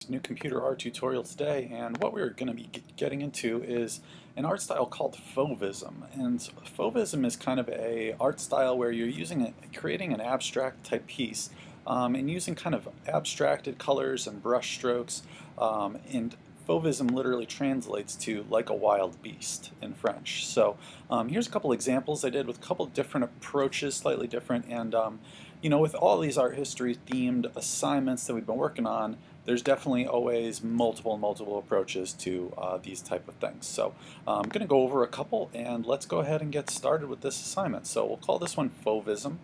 New computer art tutorial today, and what we're going to be getting into is an art style called Fauvism. And Fauvism is kind of a art style where you're creating an abstract type piece, and using kind of abstracted colors and brush strokes. And Fauvism literally translates to like a wild beast in French. So here's a couple examples I did with a couple different approaches, slightly different, and with all these art history themed assignments that we've been working on, there's definitely always multiple approaches to these type of things. So I'm going to go over a couple, and let's go ahead and get started with this assignment. So we'll call this one Fauvism,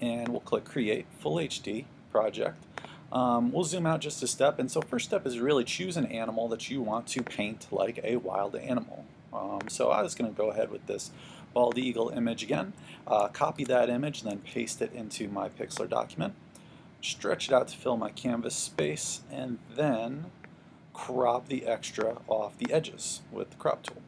and we'll click Create Full HD Project. We'll zoom out just a step, and so first step is really choose an animal that you want to paint like a wild animal. So I was going to go ahead with this bald eagle image again, copy that image, and then paste it into my Pixlr document. Stretch it out to fill my canvas space, and then crop the extra off the edges with the crop tool.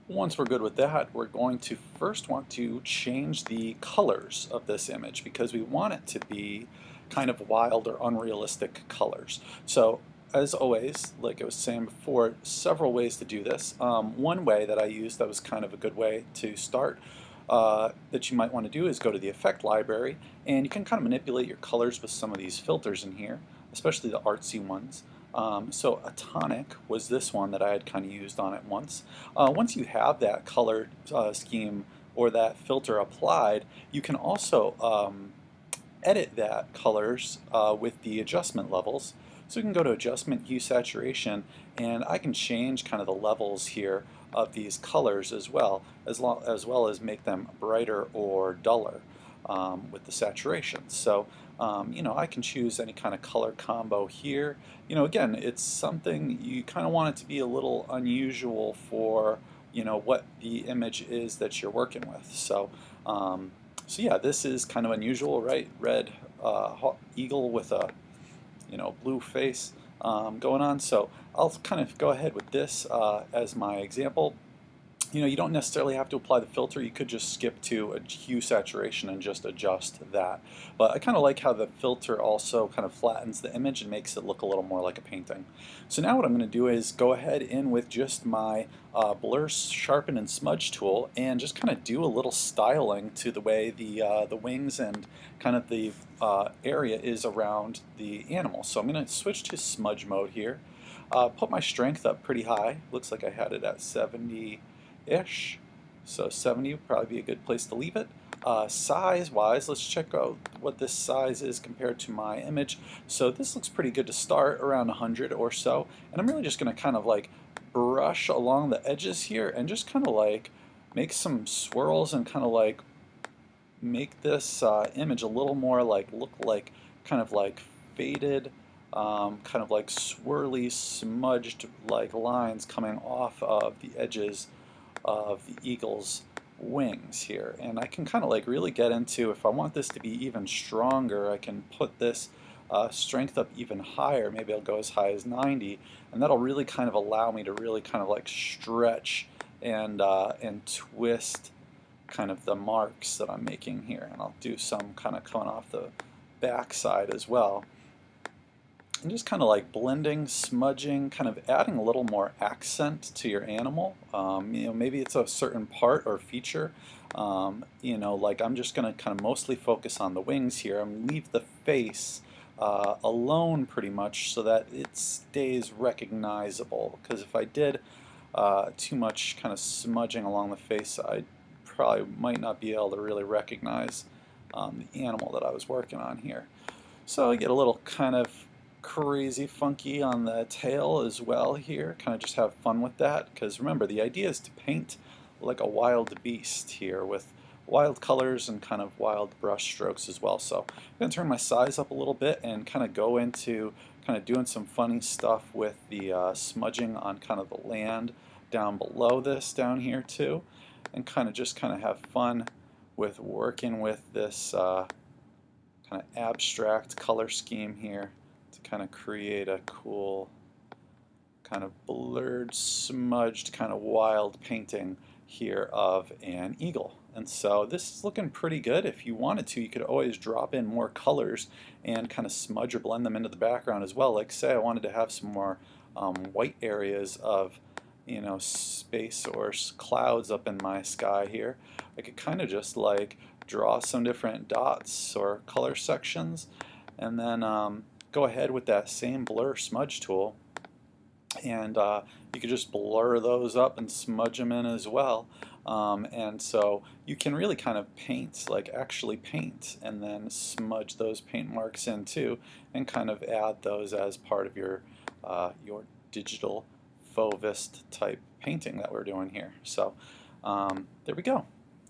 Once we're good with that, we're going to first want to change the colors of this image because we want it to be kind of wild or unrealistic colors. So as always, like I was saying before, several ways to do this. One way that I used that was kind of a good way to start that you might want to do is go to the effect library, and you can kind of manipulate your colors with some of these filters in here, especially the artsy ones. So a tonic was this one that I had kind of used on it once. Once you have that color scheme or that filter applied, you can also edit that colors with the adjustment levels. So we can go to Adjustment, Hue Saturation, and I can change kind of the levels here of these colors as well as make them brighter or duller with the saturation. So I can choose any kind of color combo here. Again, it's something you kind of want it to be a little unusual for what the image is that you're working with. So yeah, this is kind of unusual, right? Red eagle with a blue face going on. So I'll kind of go ahead with this as my example. You don't necessarily have to apply the filter. You could just skip to a hue saturation and just adjust that. But I kind of like how the filter also kind of flattens the image and makes it look a little more like a painting. So now what I'm going to do is go ahead in with just my blur, sharpen, and smudge tool and just kind of do a little styling to the way the wings and kind of the area is around the animal. So I'm going to switch to smudge mode here. Put my strength up pretty high. Looks like I had it at 70-ish. So 70 would probably be a good place to leave it. Size-wise, let's check out what this size is compared to my image. So this looks pretty good to start, around 100 or so. And I'm really just going to kind of like brush along the edges here and just kind of like make some swirls and kind of like make this image a little more like look like kind of like faded, kind of like swirly, smudged like lines coming off of the edges of the eagle's wings here. And I can kind of like really get into, if I want this to be even stronger, I can put this strength up even higher. Maybe I'll go as high as 90, and that'll really kind of allow me to really kind of like stretch and twist kind of the marks that I'm making here. And I'll do some kind of coming off the back side as well. And just kind of like blending, smudging, kind of adding a little more accent to your animal. Maybe it's a certain part or feature. Like I'm just going to kind of mostly focus on the wings here and leave the face alone pretty much so that it stays recognizable. Because if I did too much kind of smudging along the face, I probably might not be able to really recognize the animal that I was working on here. So I get a little kind of crazy funky on the tail as well here. Kind of just have fun with that, because remember, the idea is to paint like a wild beast here with wild colors and kind of wild brush strokes as well. So I'm going to turn my size up a little bit and kind of go into kind of doing some funny stuff with the smudging on kind of the land down below this down here too, and kind of have fun with working with this kind of abstract color scheme here to kind of create a cool kind of blurred, smudged, kind of wild painting here of an eagle. And so this is looking pretty good. If you wanted to, you could always drop in more colors and kind of smudge or blend them into the background as well. Like say I wanted to have some more white areas of space or clouds up in my sky here. I could kind of just like draw some different dots or color sections and then go ahead with that same blur smudge tool and you could just blur those up and smudge them in as well. And so you can really kind of paint, like actually paint, and then smudge those paint marks in too, and kind of add those as part of your digital Fauvist type painting that we're doing here. So there we go.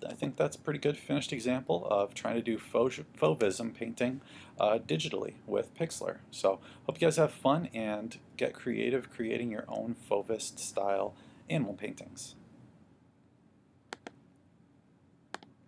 I think that's a pretty good finished example of trying to do Fauvism painting digitally with Pixlr. So hope you guys have fun and get creative creating your own Fauvist style animal paintings.